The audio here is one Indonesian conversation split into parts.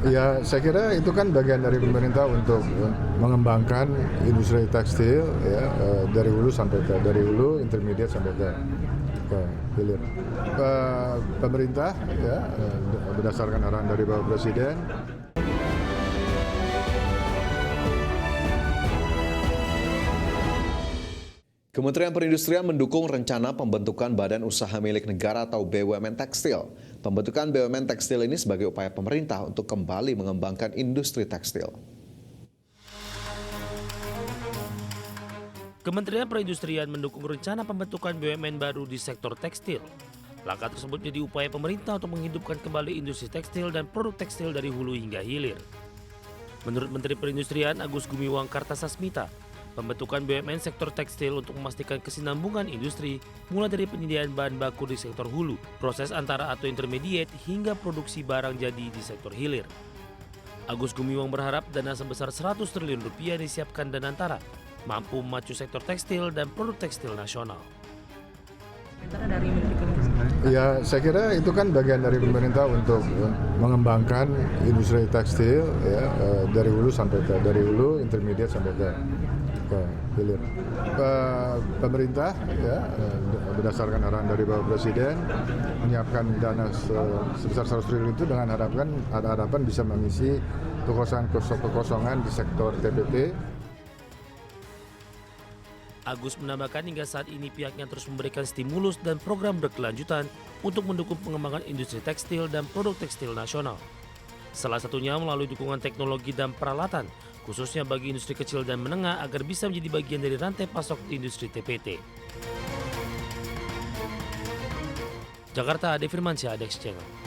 Ya, saya kira itu kan bagian dari pemerintah untuk mengembangkan industri tekstil ya, dari hulu, intermediate sampai ke hilir. Pemerintah ya, berdasarkan arahan dari Bapak Presiden. Kementerian Perindustrian mendukung rencana pembentukan Badan Usaha Milik Negara atau BUMN Tekstil. Pembentukan BUMN Tekstil ini sebagai upaya pemerintah untuk kembali mengembangkan industri tekstil. Kementerian Perindustrian mendukung rencana pembentukan BUMN baru di sektor tekstil. Langkah tersebut menjadi upaya pemerintah untuk menghidupkan kembali industri tekstil dan produk tekstil dari hulu hingga hilir. Menurut Menteri Perindustrian Agus Gumiwang Kartasasmita, pembentukan BUMN sektor tekstil untuk memastikan kesinambungan industri mulai dari penyediaan bahan baku di sektor hulu, proses antara atau intermediate hingga produksi barang jadi di sektor hilir. Agus Gumiwang berharap dana sebesar 100 triliun rupiah disiapkan Danantara mampu memacu sektor tekstil dan produk tekstil nasional. Dari Menteri Perindustrian. Ya, saya kira itu kan bagian dari pemerintah untuk mengembangkan industri tekstil ya, dari hulu, intermediate sampai ke hilir. Pemerintah ya, berdasarkan arahan dari Bapak Presiden menyiapkan dana sebesar 100 triliun itu dengan harapan bisa mengisi kekosongan di sektor TPT. Agus menambahkan hingga saat ini pihaknya terus memberikan stimulus dan program berkelanjutan untuk mendukung pengembangan industri tekstil dan produk tekstil nasional. Salah satunya melalui dukungan teknologi dan peralatan, khususnya bagi industri kecil dan menengah agar bisa menjadi bagian dari rantai pasok di industri TPT. Jakarta, Ade Firmansyah, Adex Channel.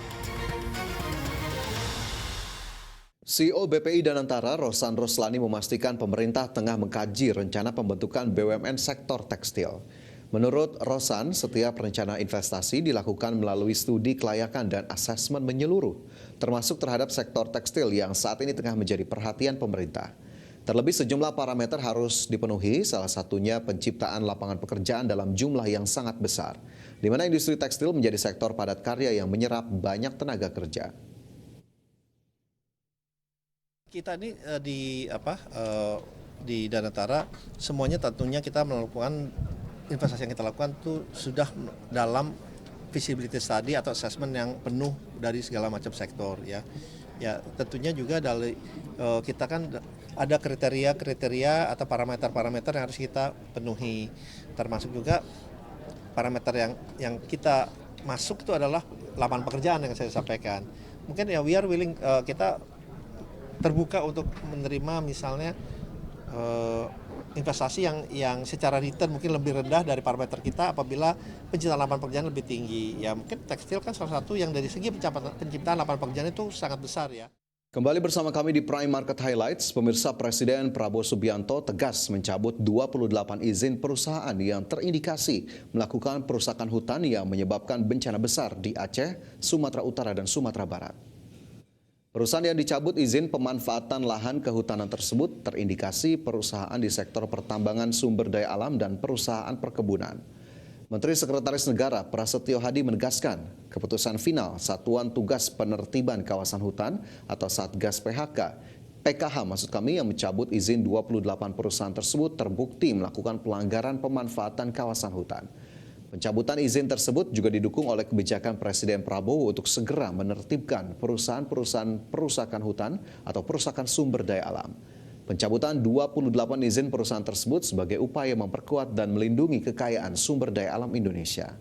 CEO BPI Danantara, Rosan Roslani memastikan pemerintah tengah mengkaji rencana pembentukan BUMN sektor tekstil. Menurut Rosan, setiap rencana investasi dilakukan melalui studi kelayakan dan asesmen menyeluruh, termasuk terhadap sektor tekstil yang saat ini tengah menjadi perhatian pemerintah. Terlebih sejumlah parameter harus dipenuhi, salah satunya penciptaan lapangan pekerjaan dalam jumlah yang sangat besar, di mana industri tekstil menjadi sektor padat karya yang menyerap banyak tenaga kerja. Kita ini di Danantara semuanya tentunya kita melakukan investasi yang kita lakukan itu sudah dalam feasibility study atau assessment yang penuh dari segala macam sektor ya. Ya tentunya juga dari kita kan ada kriteria atau parameter yang harus kita penuhi, termasuk juga parameter yang kita masuk itu adalah lapangan pekerjaan yang saya sampaikan. Mungkin ya we are willing, kita terbuka untuk menerima misalnya investasi yang secara return mungkin lebih rendah dari parameter kita apabila penciptaan lapangan pekerjaan lebih tinggi. Ya mungkin tekstil kan salah satu yang dari segi penciptaan lapangan pekerjaan itu sangat besar ya. Kembali bersama kami di Prime Market Highlights, pemirsa. Presiden Prabowo Subianto tegas mencabut 28 izin perusahaan yang terindikasi melakukan perusakan hutan yang menyebabkan bencana besar di Aceh, Sumatera Utara, dan Sumatera Barat. Perusahaan yang dicabut izin pemanfaatan lahan kehutanan tersebut terindikasi perusahaan di sektor pertambangan sumber daya alam dan perusahaan perkebunan. Menteri Sekretaris Negara Prasetyo Hadi menegaskan keputusan final Satuan Tugas Penertiban Kawasan Hutan atau Satgas PKH maksud kami yang mencabut izin 28 perusahaan tersebut terbukti melakukan pelanggaran pemanfaatan kawasan hutan. Pencabutan izin tersebut juga didukung oleh kebijakan Presiden Prabowo untuk segera menertibkan perusahaan-perusahaan perusakan hutan atau perusakan sumber daya alam. Pencabutan 28 izin perusahaan tersebut sebagai upaya memperkuat dan melindungi kekayaan sumber daya alam Indonesia.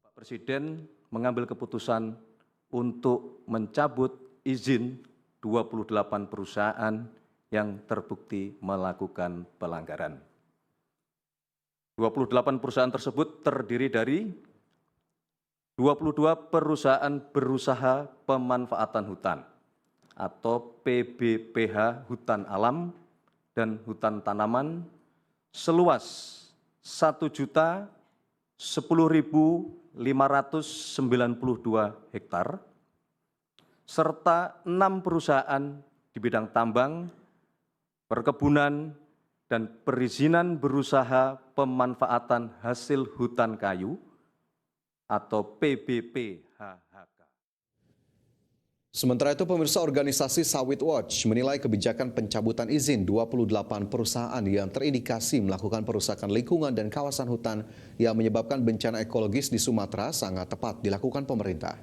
Pak Presiden mengambil keputusan untuk mencabut izin 28 perusahaan yang terbukti melakukan pelanggaran. 28 perusahaan tersebut terdiri dari 22 perusahaan berusaha pemanfaatan hutan atau PBPH hutan alam dan hutan tanaman seluas 1.010.592 hektar serta 6 perusahaan di bidang tambang, perkebunan, dan perizinan berusaha pemanfaatan hasil hutan kayu, atau PBPHHK. Sementara itu, pemirsa, organisasi Sawit Watch menilai kebijakan pencabutan izin 28 perusahaan yang terindikasi melakukan perusakan lingkungan dan kawasan hutan yang menyebabkan bencana ekologis di Sumatera sangat tepat dilakukan pemerintah.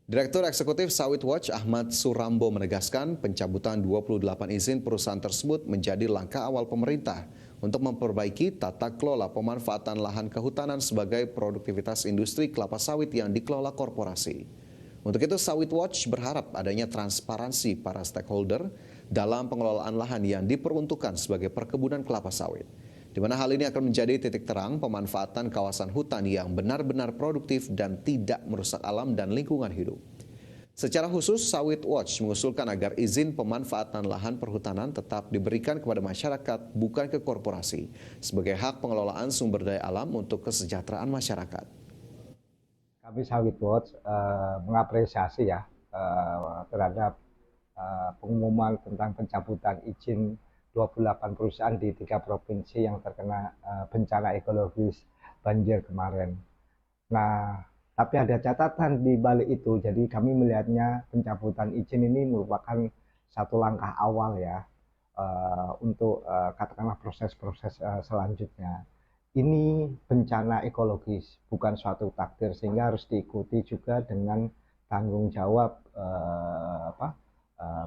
Direktur Eksekutif Sawit Watch Ahmad Surambo menegaskan pencabutan 28 izin perusahaan tersebut menjadi langkah awal pemerintah untuk memperbaiki tata kelola pemanfaatan lahan kehutanan sebagai produktivitas industri kelapa sawit yang dikelola korporasi. Untuk itu, Sawit Watch berharap adanya transparansi para stakeholder dalam pengelolaan lahan yang diperuntukkan sebagai perkebunan kelapa sawit, di mana hal ini akan menjadi titik terang pemanfaatan kawasan hutan yang benar-benar produktif dan tidak merusak alam dan lingkungan hidup. Secara khusus, Sawit Watch mengusulkan agar izin pemanfaatan lahan perhutanan tetap diberikan kepada masyarakat, bukan ke korporasi, sebagai hak pengelolaan sumber daya alam untuk kesejahteraan masyarakat. Kami Sawit Watch mengapresiasi terhadap pengumuman tentang pencabutan izin 28 perusahaan di 3 provinsi yang terkena bencana ekologis banjir kemarin. Nah, tapi ada catatan di balik itu. Jadi kami melihatnya pencabutan izin ini merupakan satu langkah awal untuk katakanlah proses-proses selanjutnya. Ini bencana ekologis, bukan suatu takdir, sehingga harus diikuti juga dengan tanggung jawab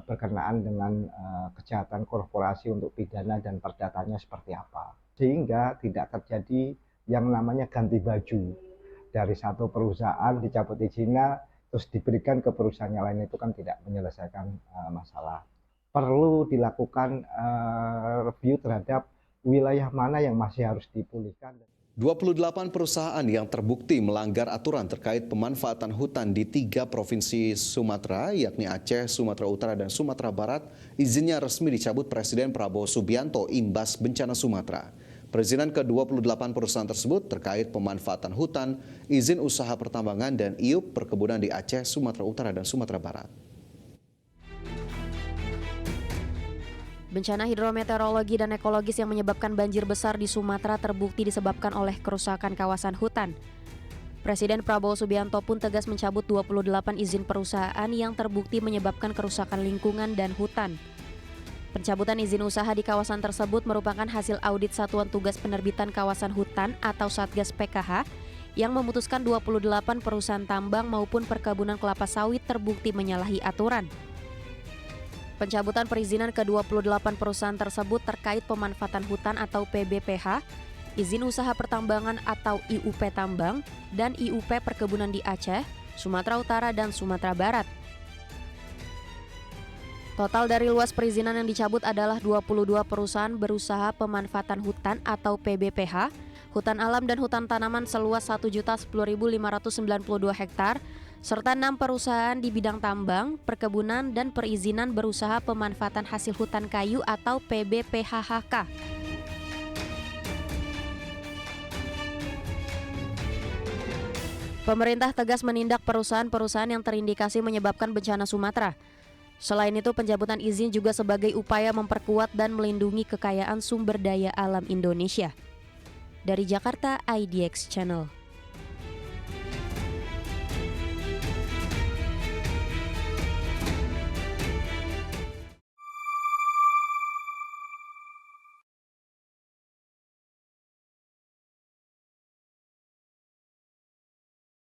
berkenaan dengan kejahatan korporasi untuk pidana dan perdatanya seperti apa. Sehingga tidak terjadi yang namanya ganti baju. Dari satu perusahaan dicabut izinnya, terus diberikan ke perusahaan yang lain, itu kan tidak menyelesaikan masalah. Perlu dilakukan review terhadap wilayah mana yang masih harus dipulihkan. 28 perusahaan yang terbukti melanggar aturan terkait pemanfaatan hutan di 3 provinsi Sumatera, yakni Aceh, Sumatera Utara, dan Sumatera Barat, izinnya resmi dicabut Presiden Prabowo Subianto imbas bencana Sumatera. Perizinan ke-28 perusahaan tersebut terkait pemanfaatan hutan, izin usaha pertambangan, dan IUP perkebunan di Aceh, Sumatera Utara, dan Sumatera Barat. Bencana hidrometeorologi dan ekologis yang menyebabkan banjir besar di Sumatera terbukti disebabkan oleh kerusakan kawasan hutan. Presiden Prabowo Subianto pun tegas mencabut 28 izin perusahaan yang terbukti menyebabkan kerusakan lingkungan dan hutan. Pencabutan izin usaha di kawasan tersebut merupakan hasil audit Satuan Tugas Penerbitan Kawasan Hutan atau Satgas PKH yang memutuskan 28 perusahaan tambang maupun perkebunan kelapa sawit terbukti menyalahi aturan. Pencabutan perizinan ke-28 perusahaan tersebut terkait pemanfaatan hutan atau PBPH, izin usaha pertambangan atau IUP tambang, dan IUP perkebunan di Aceh, Sumatera Utara, dan Sumatera Barat. Total dari luas perizinan yang dicabut adalah 22 perusahaan berusaha pemanfaatan hutan atau PBPH, hutan alam dan hutan tanaman seluas 1.010.592 hektar, serta 6 perusahaan di bidang tambang, perkebunan, dan perizinan berusaha pemanfaatan hasil hutan kayu atau PBPHHK. Pemerintah tegas menindak perusahaan-perusahaan yang terindikasi menyebabkan bencana Sumatera. Selain itu, pencabutan izin juga sebagai upaya memperkuat dan melindungi kekayaan sumber daya alam Indonesia. Dari Jakarta, IDX Channel.